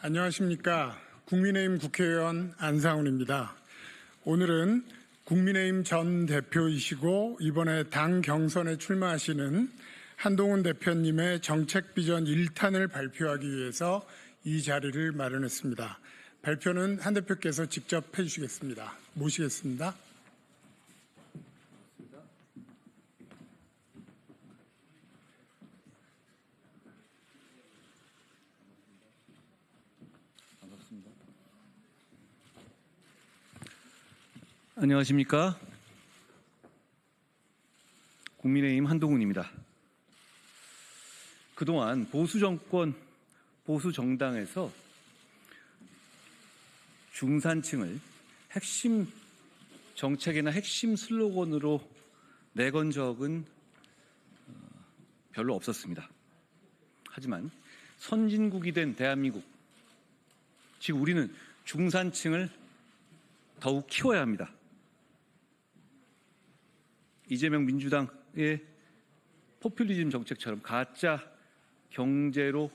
안녕하십니까. 국민의힘 국회의원 안상훈입니다. 오늘은 국민의힘 전 대표이시고 이번에 당 경선에 출마하시는 한동훈 대표님의 정책 비전 1탄을 발표하기 위해서 이 자리를 마련했습니다. 발표는 한 대표께서 직접 해주시겠습니다. 모시겠습니다. 안녕하십니까. 국민의힘 한동훈입니다. 그동안 보수정권, 보수정당에서 중산층을 핵심 정책이나 핵심 슬로건으로 내건 적은 별로 없었습니다. 하지만 선진국이 된 대한민국, 즉 우리는 중산층을 더욱 키워야 합니다. 이재명 민주당의 포퓰리즘 정책처럼 가짜 경제로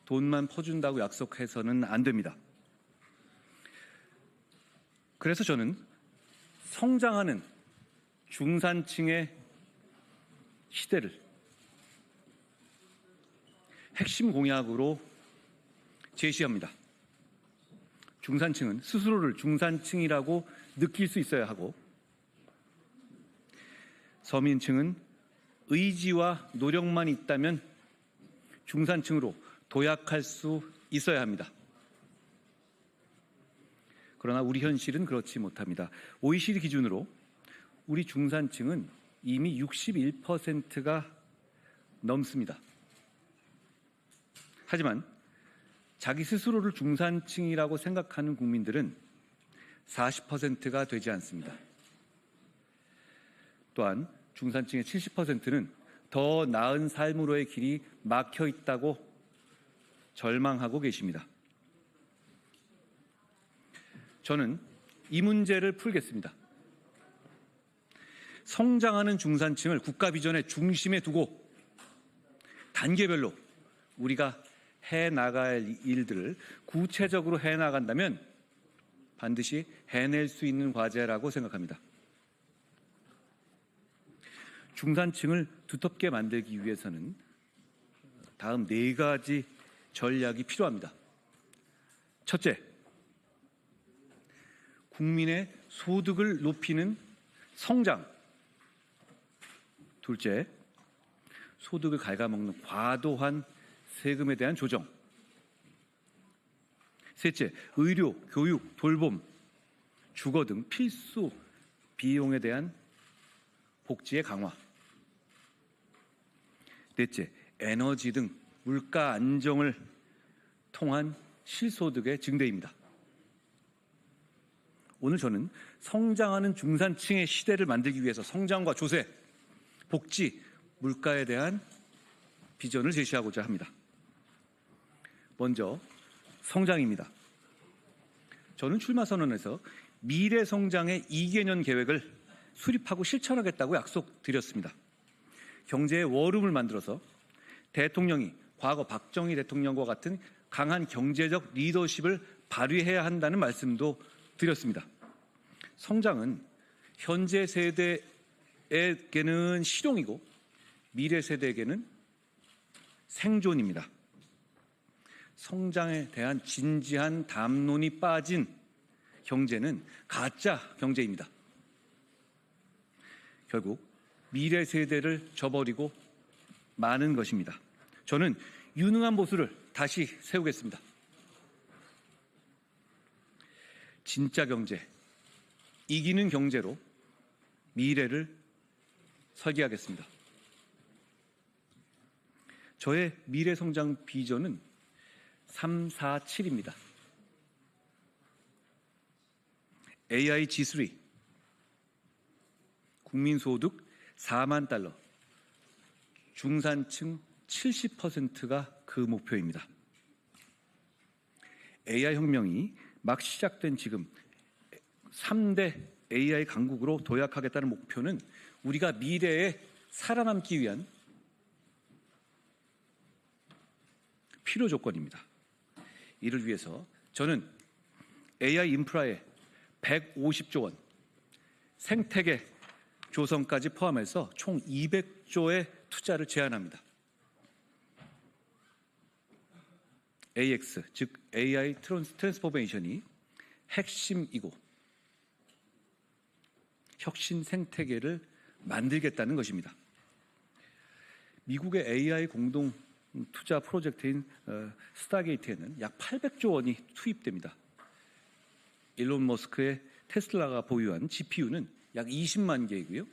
돈만 퍼준다고 약속해서는 안 됩니다. 그래서 저는 성장하는 중산층의 시대를 핵심 공약으로 제시합니다. 중산층은 스스로를 중산층이라고 느낄 수 있어야 하고, 서민층은 의지와 노력만 있다면 중산층으로 도약할 수 있어야 합니다. 그러나 우리 현실은 그렇지 못합니다. OECD 기준으로 우리 중산층은 이미 61%가 넘습니다. 하지만 자기 스스로를 중산층이라고 생각하는 국민들은 40%가 되지 않습니다. 또한 중산층의 70%는 더 나은 삶으로의 길이 막혀 있다고 절망하고 계십니다. 저는 이 문제를 풀겠습니다. 성장하는 중산층을 국가 비전의 중심에 두고 단계별로 우리가 해나갈 일들을 구체적으로 해나간다면 반드시 해낼 수 있는 과제라고 생각합니다. 중산층을 두텁게 만들기 위해서는 다음 4가지 전략이 필요합니다. 첫째, 국민의 소득을 높이는 성장. 둘째, 소득을 갉아먹는 과도한 세금에 대한 조정. 셋째, 의료, 교육, 돌봄, 주거 등 필수 비용에 대한 복지의 강화. 넷째, 에너지 등 물가 안정을 통한 실소득의 증대입니다. 오늘 저는 성장하는 중산층의 시대를 만들기 위해서 성장과 조세, 복지, 물가에 대한 비전을 제시하고자 합니다. 먼저 성장입니다. 저는 출마 선언에서 미래 성장의 2개년 계획을 수립하고 실천하겠다고 약속드렸습니다. 경제의 워룸을 만들어서 대통령이 과거 박정희 대통령과 같은 강한 경제적 리더십을 발휘해야 한다는 말씀도 드렸습니다. 성장은 현재 세대에게는 실용이고 미래 세대에게는 생존입니다. 성장에 대한 진지한 담론이 빠진 경제는 가짜 경제입니다. 결국 미래 세대를 저버리고 마는 것입니다. 저는 유능한 보수를 다시 세우겠습니다. 진짜 경제, 이기는 경제로 미래를 설계하겠습니다. 저의 미래 성장 비전은 347입니다. AI G3, 국민소득 4만 달러, 중산층 70%가 그 목표입니다. AI 혁명이 막 시작된 지금 3대 AI 강국으로 도약하겠다는 목표는 우리가 미래에 살아남기 위한 필요 조건입니다. 이를 위해서 저는 AI 인프라에 150조 원, 생태계 조성까지 포함해서 총 200조의 투자를 제안합니다. AX, 즉 AI 트랜스포메이션이 핵심이고 혁신 생태계를 만들겠다는 것입니다. 미국의 AI 공동 투자 프로젝트인 스타게이트에는 약 800조 원이 투입됩니다. 일론 머스크의 테슬라가 보유한 GPU는 약 20만 개이고요.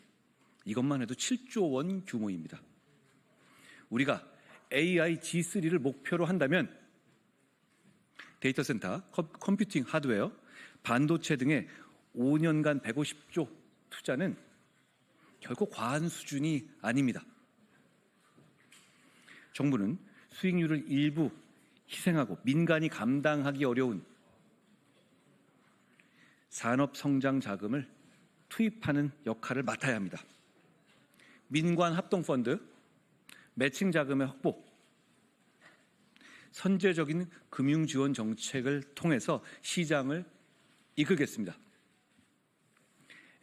이것만 해도 7조 원 규모입니다. 우리가 AI G3를 목표로 한다면 데이터 센터, 컴퓨팅 하드웨어, 반도체 등의 5년간 150조 투자는 결코 과한 수준이 아닙니다. 정부는 수익률을 일부 희생하고 민간이 감당하기 어려운 산업 성장 자금을 투입하는 역할을 맡아야 합니다. 민관 합동 펀드, 매칭 자금의 확보, 선제적인 금융 지원 정책을 통해서 시장을 이끌겠습니다.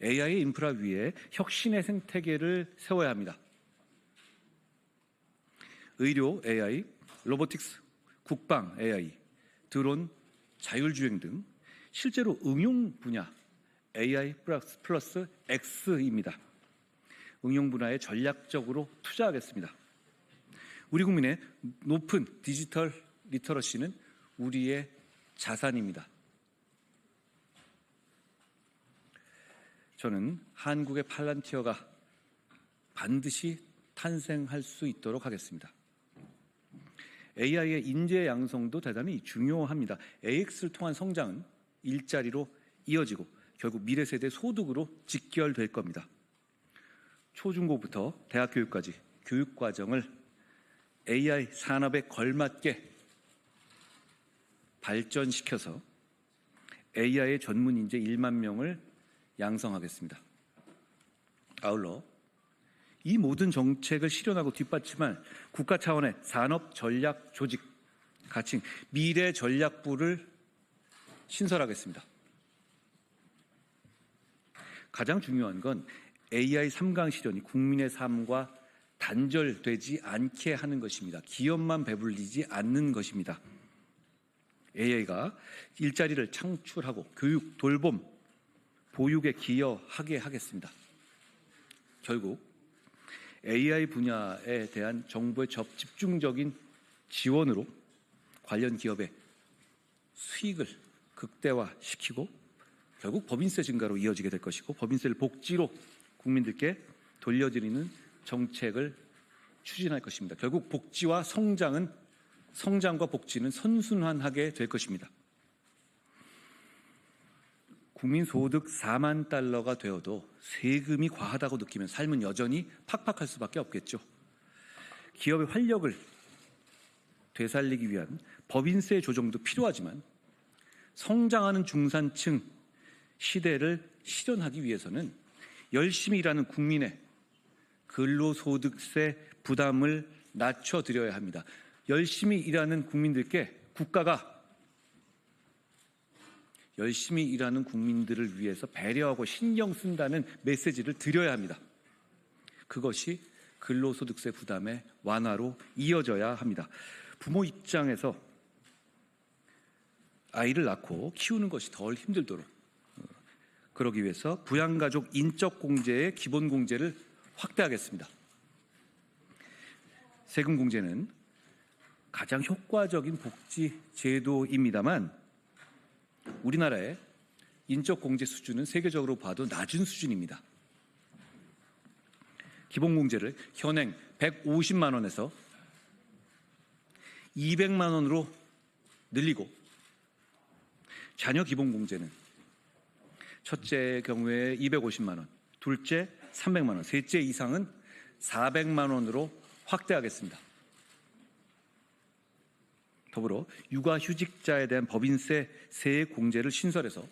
AI 인프라 위에 혁신의 생태계를 세워야 합니다. 의료 AI, 로보틱스, 국방 AI, 드론, 자율주행 등 실제로 응용 분야 AI 플러스 X입니다. 응용 분야에 전략적으로 투자하겠습니다. 우리 국민의 높은 디지털 리터러시는 우리의 자산입니다. 저는 한국의 팔란티어가 반드시 탄생할 수 있도록 하겠습니다. AI의 인재 양성도 대단히 중요합니다. AX를 통한 성장은 일자리로 이어지고 결국 미래 세대 소득으로 직결될 겁니다. 초중고부터 대학 교육까지 교육 과정을 AI 산업에 걸맞게 발전시켜서 AI의 전문 인재 1만 명을 양성하겠습니다. 아울러 이 모든 정책을 실현하고 뒷받침할 국가 차원의 산업 전략 조직 가칭 미래 전략부를 신설하겠습니다. 가장 중요한 건 AI 3강 실현이 국민의 삶과 단절되지 않게 하는 것입니다. 기업만 배불리지 않는 것입니다. AI가 일자리를 창출하고 교육, 돌봄, 보육에 기여하게 하겠습니다. 결국 AI 분야에 대한 정부의 집중적인 지원으로 관련 기업의 수익을 극대화시키고 결국 법인세 증가로 이어지게 될 것이고 법인세를 복지로 국민들께 돌려드리는 정책을 추진할 것입니다. 결국 복지와 성장과 복지는 선순환하게 될 것입니다. 국민 소득 4만 달러가 되어도 세금이 과하다고 느끼면 삶은 여전히 팍팍할 수밖에 없겠죠. 기업의 활력을 되살리기 위한 법인세 조정도 필요하지만 성장하는 중산층 시대를 실현하기 위해서는 열심히 일하는 국민의 근로소득세 부담을 낮춰드려야 합니다. 열심히 일하는 국민들께 국가가 열심히 일하는 국민들을 위해서 배려하고 신경 쓴다는 메시지를 드려야 합니다. 그것이 근로소득세 부담의 완화로 이어져야 합니다. 부모 입장에서 아이를 낳고 키우는 것이 덜 힘들도록 그러기 위해서 부양가족 인적공제의 기본공제를 확대하겠습니다. 세금공제는 가장 효과적인 복지 제도입니다만 우리나라의 인적공제 수준은 세계적으로 봐도 낮은 수준입니다. 기본공제를 현행 150만 원에서 200만 원으로 늘리고 자녀 기본공제는 첫째의 경우에 250만 원, 둘째 300만 원, 셋째 이상은 400만 원으로 확대하겠습니다. 더불어 육아휴직자에 대한 법인세 세액 공제를 신설해서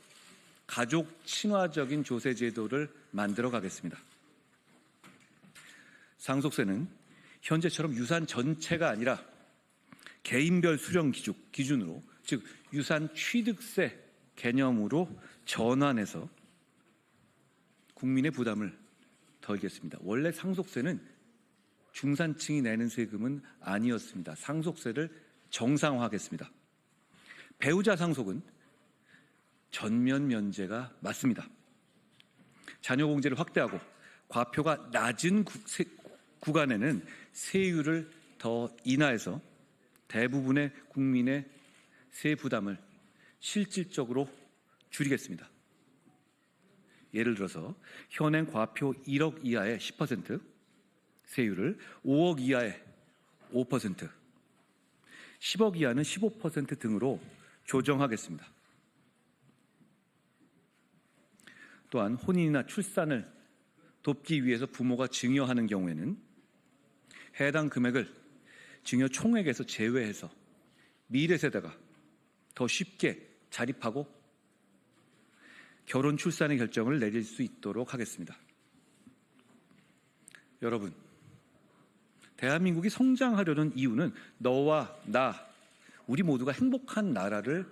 가족 친화적인 조세 제도를 만들어 가겠습니다. 상속세는 현재처럼 유산 전체가 아니라 개인별 수령 기준으로 즉 유산 취득세 개념으로 전환해서 국민의 부담을 덜겠습니다. 원래 상속세는 중산층이 내는 세금은 아니었습니다. 상속세를 정상화하겠습니다. 배우자 상속은 전면 면제가 맞습니다. 자녀 공제를 확대하고 과표가 낮은 구간에는 세율을 더 인하해서 대부분의 국민의 세 부담을 실질적으로 줄이겠습니다. 예를 들어서 현행 과표 1억 이하의 10%, 세율을 5억 이하의 5%, 10억 이하는 15% 등으로 조정하겠습니다. 또한 혼인이나 출산을 돕기 위해서 부모가 증여하는 경우에는 해당 금액을 증여 총액에서 제외해서 미래 세대가 더 쉽게 자립하고 결혼 출산의 결정을 내릴 수 있도록 하겠습니다. 여러분, 대한민국이 성장하려는 이유는 너와 나, 우리 모두가 행복한 나라를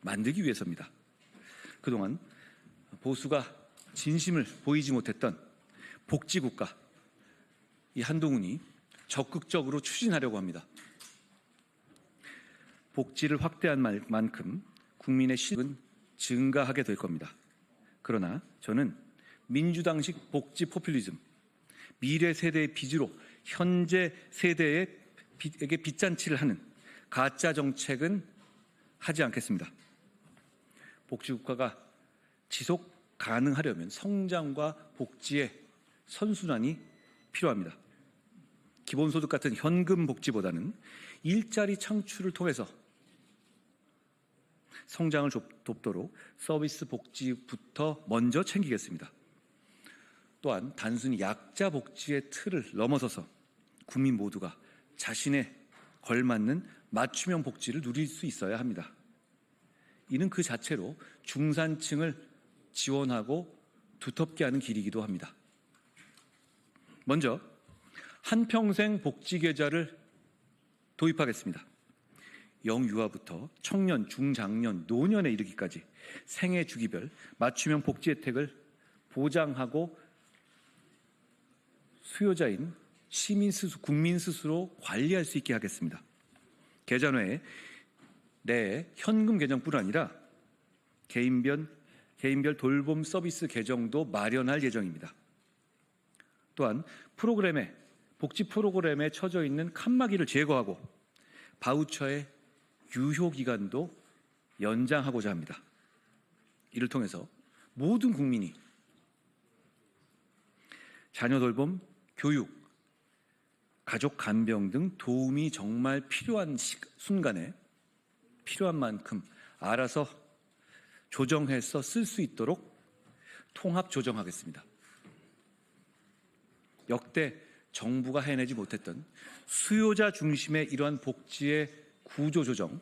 만들기 위해서입니다. 그동안 보수가 진심을 보이지 못했던 복지국가, 이 한동훈이 적극적으로 추진하려고 합니다. 복지를 확대한 만큼 국민의 실익은 증가하게 될 겁니다. 그러나 저는 민주당식 복지 포퓰리즘, 미래 세대의 빚으로 현재 세대에게 빚잔치를 하는 가짜 정책은 하지 않겠습니다. 복지국가가 지속 가능하려면 성장과 복지의 선순환이 필요합니다. 기본소득 같은 현금 복지보다는 일자리 창출을 통해서 성장을 돕도록 서비스 복지부터 먼저 챙기겠습니다. 또한 단순히 약자 복지의 틀을 넘어서서 국민 모두가 자신에 걸맞는 맞춤형 복지를 누릴 수 있어야 합니다. 이는 그 자체로 중산층을 지원하고 두텁게 하는 길이기도 합니다. 먼저 한평생 복지계좌를 도입하겠습니다. 영유아부터 청년, 중장년, 노년에 이르기까지 생애 주기별 맞춤형 복지 혜택을 보장하고 수요자인 국민 스스로 관리할 수 있게 하겠습니다. 계좌 내에 현금 계정뿐 아니라 개인별 돌봄 서비스 계정도 마련할 예정입니다. 또한 복지 프로그램에 처져 있는 칸막이를 제거하고 바우처의 유효 기간도 연장하고자 합니다. 이를 통해서 모든 국민이 자녀 돌봄, 교육, 가족 간병 등 도움이 정말 필요한 순간에 필요한 만큼 알아서 조정해서 쓸 수 있도록 통합 조정하겠습니다. 역대 정부가 해내지 못했던 수요자 중심의 이러한 복지의 구조 조정,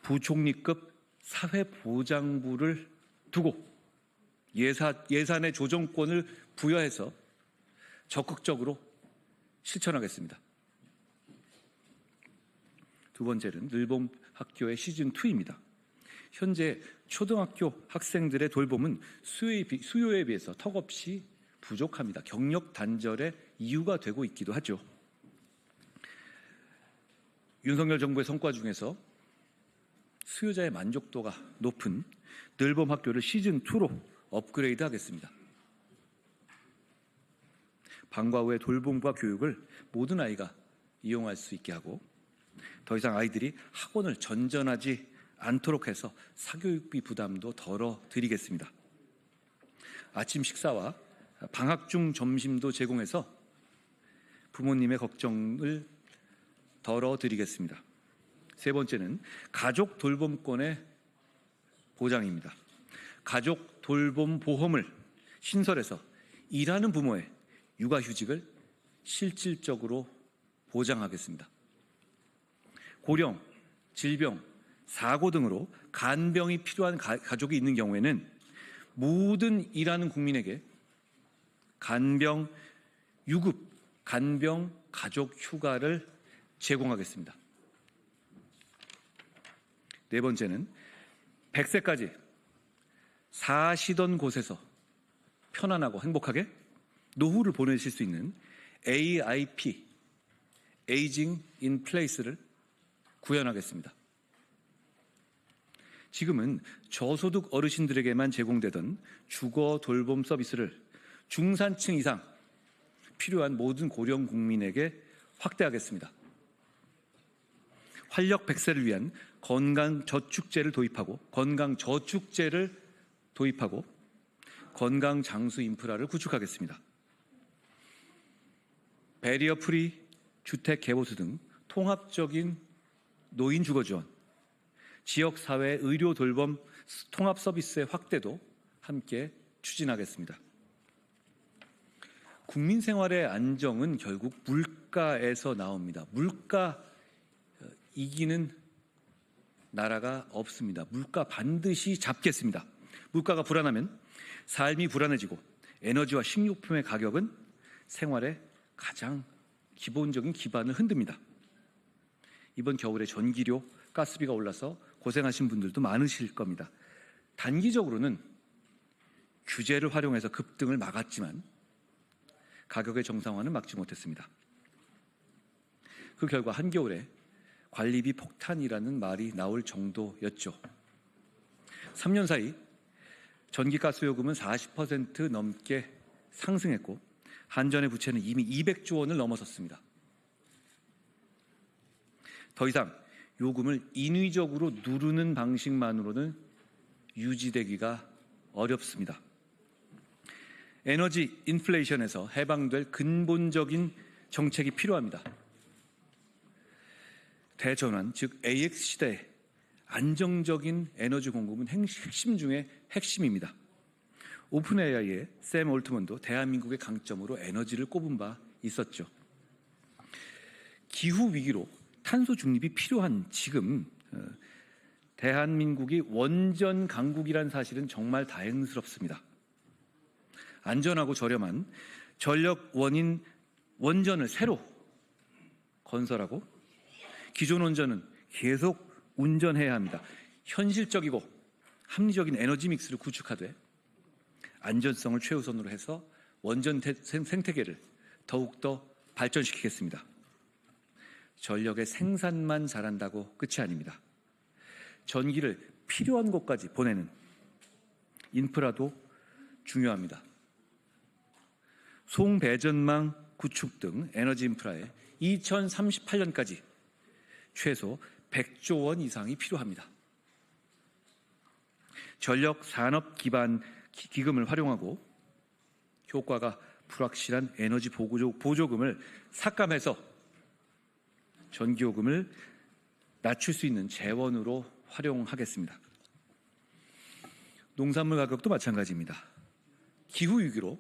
부총리급 사회보장부를 두고 예산의 조정권을 부여해서 적극적으로 실천하겠습니다. 두 번째는 늘봄 학교의 시즌2입니다. 현재 초등학교 학생들의 돌봄은 수요에 비해서 턱없이 부족합니다. 경력 단절의 이유가 되고 있기도 하죠. 윤석열 정부의 성과 중에서 수요자의 만족도가 높은 늘봄 학교를 시즌2로 업그레이드 하겠습니다. 방과 후의 돌봄과 교육을 모든 아이가 이용할 수 있게 하고 더 이상 아이들이 학원을 전전하지 않도록 해서 사교육비 부담도 덜어드리겠습니다. 아침 식사와 방학 중 점심도 제공해서 부모님의 걱정을 덜어드리겠습니다. 세 번째는 가족 돌봄권의 보장입니다. 가족 돌봄 보험을 신설해서 일하는 부모의 육아휴직을 실질적으로 보장하겠습니다. 고령, 질병, 사고 등으로 간병이 필요한 가족이 있는 경우에는 모든 일하는 국민에게 간병 유급, 간병 가족 휴가를 제공하겠습니다. 네 번째는 100세까지 사시던 곳에서 편안하고 행복하게 노후를 보내실 수 있는 AIP, Aging in Place를 구현하겠습니다. 지금은 저소득 어르신들에게만 제공되던 주거 돌봄 서비스를 중산층 이상 필요한 모든 고령 국민에게 확대하겠습니다. 활력 100세를 위한 건강저축제를 도입하고 건강장수 인프라를 구축하겠습니다. 배리어 프리 주택 개보수 등 통합적인 노인 주거 지원, 지역사회 의료 돌봄 통합 서비스의 확대도 함께 추진하겠습니다. 국민 생활의 안정은 결국 물가에서 나옵니다. 물가 이기는 나라가 없습니다. 물가 반드시 잡겠습니다. 물가가 불안하면 삶이 불안해지고 에너지와 식료품의 가격은 생활의 가장 기본적인 기반을 흔듭니다. 이번 겨울에 전기료, 가스비가 올라서 고생하신 분들도 많으실 겁니다. 단기적으로는 규제를 활용해서 급등을 막았지만 가격의 정상화는 막지 못했습니다. 그 결과 한겨울에 관리비 폭탄이라는 말이 나올 정도였죠. 3년 사이 전기가스 요금은 40% 넘게 상승했고 한전의 부채는 이미 200조 원을 넘어섰습니다. 더 이상 요금을 인위적으로 누르는 방식만으로는 유지되기가 어렵습니다. 에너지 인플레이션에서 해방될 근본적인 정책이 필요합니다. 대전환, 즉 AX 시대에 안정적인 에너지 공급은 핵심 중에 핵심입니다. 오픈 AI의 샘 올트먼도 대한민국의 강점으로 에너지를 꼽은 바 있었죠. 기후 위기로 탄소 중립이 필요한 지금 대한민국이 원전 강국이란 사실은 정말 다행스럽습니다. 안전하고 저렴한 전력 원인 원전을 새로 건설하고 기존 원전은 계속 운전해야 합니다. 현실적이고 합리적인 에너지 믹스를 구축하되 안전성을 최우선으로 해서 원전 생태계를 더욱더 발전시키겠습니다. 전력의 생산만 잘한다고 끝이 아닙니다. 전기를 필요한 곳까지 보내는 인프라도 중요합니다. 송배전망 구축 등 에너지 인프라에 2038년까지 최소 100조 원 이상이 필요합니다. 전력 산업 기반 기금을 활용하고 효과가 불확실한 에너지 보조금을 삭감해서 전기요금을 낮출 수 있는 재원으로 활용하겠습니다. 농산물 가격도 마찬가지입니다. 기후위기로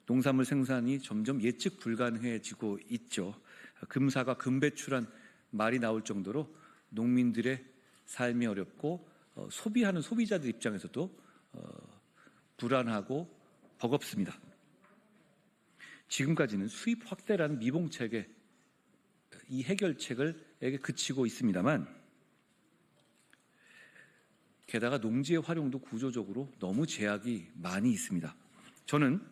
농산물 생산이 점점 예측 불가능해지고 있죠. 금사가 금배출한 말이 나올 정도로 농민들의 삶이 어렵고 소비하는 소비자들 입장에서도 불안하고 버겁습니다. 지금까지는 수입 확대라는 미봉책에 이 해결책에게 그치고 있습니다만 게다가 농지의 활용도 구조적으로 너무 제약이 많이 있습니다. 저는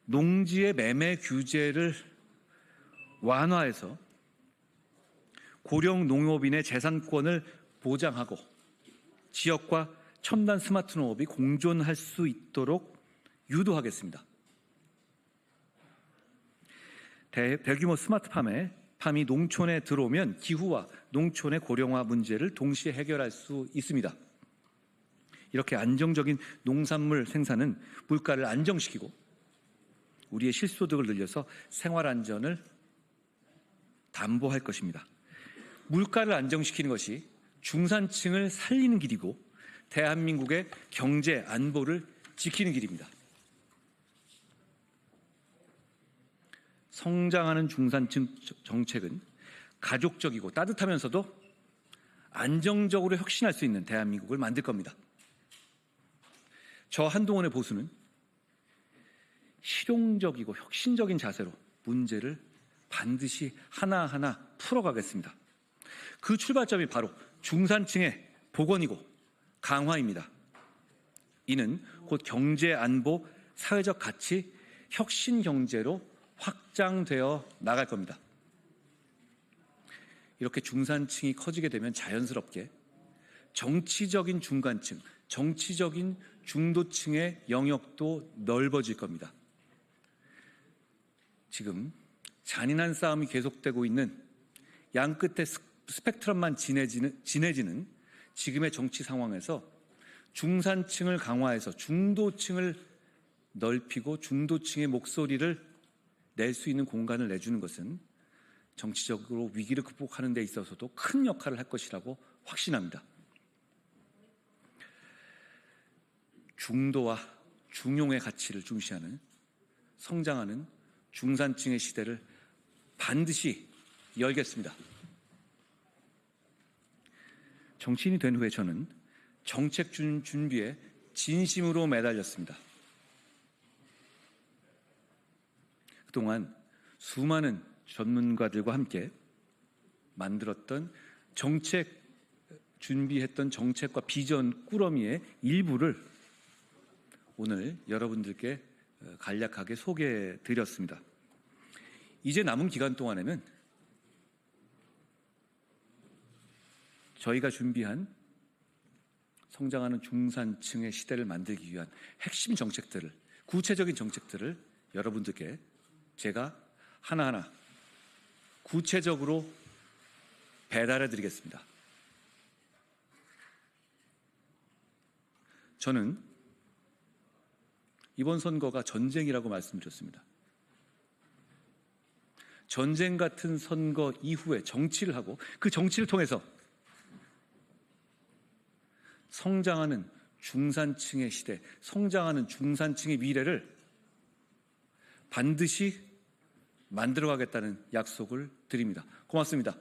농지의 매매 규제를 완화해서 고령 농업인의 재산권을 보장하고 지역과 첨단 스마트 농업이 공존할 수 있도록 유도하겠습니다. 대규모 스마트팜이 농촌에 들어오면 기후와 농촌의 고령화 문제를 동시에 해결할 수 있습니다. 이렇게 안정적인 농산물 생산은 물가를 안정시키고 우리의 실소득을 늘려서 생활 안전을 담보할 것입니다. 물가를 안정시키는 것이 중산층을 살리는 길이고 대한민국의 경제 안보를 지키는 길입니다. 성장하는 중산층 정책은 가족적이고 따뜻하면서도 안정적으로 혁신할 수 있는 대한민국을 만들 겁니다. 저 한동훈의 보수는 실용적이고 혁신적인 자세로 문제를 반드시 하나하나 풀어가겠습니다. 그 출발점이 바로 중산층의 복원이고 강화입니다. 이는 곧 경제 안보, 사회적 가치, 혁신 경제로 확장되어 나갈 겁니다. 이렇게 중산층이 커지게 되면 자연스럽게 정치적인 중간층, 정치적인 중도층의 영역도 넓어질 겁니다. 지금 잔인한 싸움이 계속되고 있는 양 끝에 스펙트럼만 진해지는 지금의 정치 상황에서 중산층을 강화해서 중도층을 넓히고 중도층의 목소리를 낼 수 있는 공간을 내주는 것은 정치적으로 위기를 극복하는 데 있어서도 큰 역할을 할 것이라고 확신합니다. 중도와 중용의 가치를 중시하는 성장하는 중산층의 시대를 반드시 열겠습니다. 정치인이 된 후에 저는 정책 준비에 진심으로 매달렸습니다. 그동안 수많은 전문가들과 함께 만들었던 준비했던 정책과 비전 꾸러미의 일부를 오늘 여러분들께 간략하게 소개해 드렸습니다. 이제 남은 기간 동안에는 저희가 준비한 성장하는 중산층의 시대를 만들기 위한 핵심 정책들을, 구체적인 정책들을 여러분들께 제가 하나하나 구체적으로 배달해 드리겠습니다. 저는 이번 선거가 전쟁이라고 말씀드렸습니다. 전쟁 같은 선거 이후에 정치를 하고 그 정치를 통해서 성장하는 중산층의 시대, 성장하는 중산층의 미래를 반드시 만들어가겠다는 약속을 드립니다. 고맙습니다.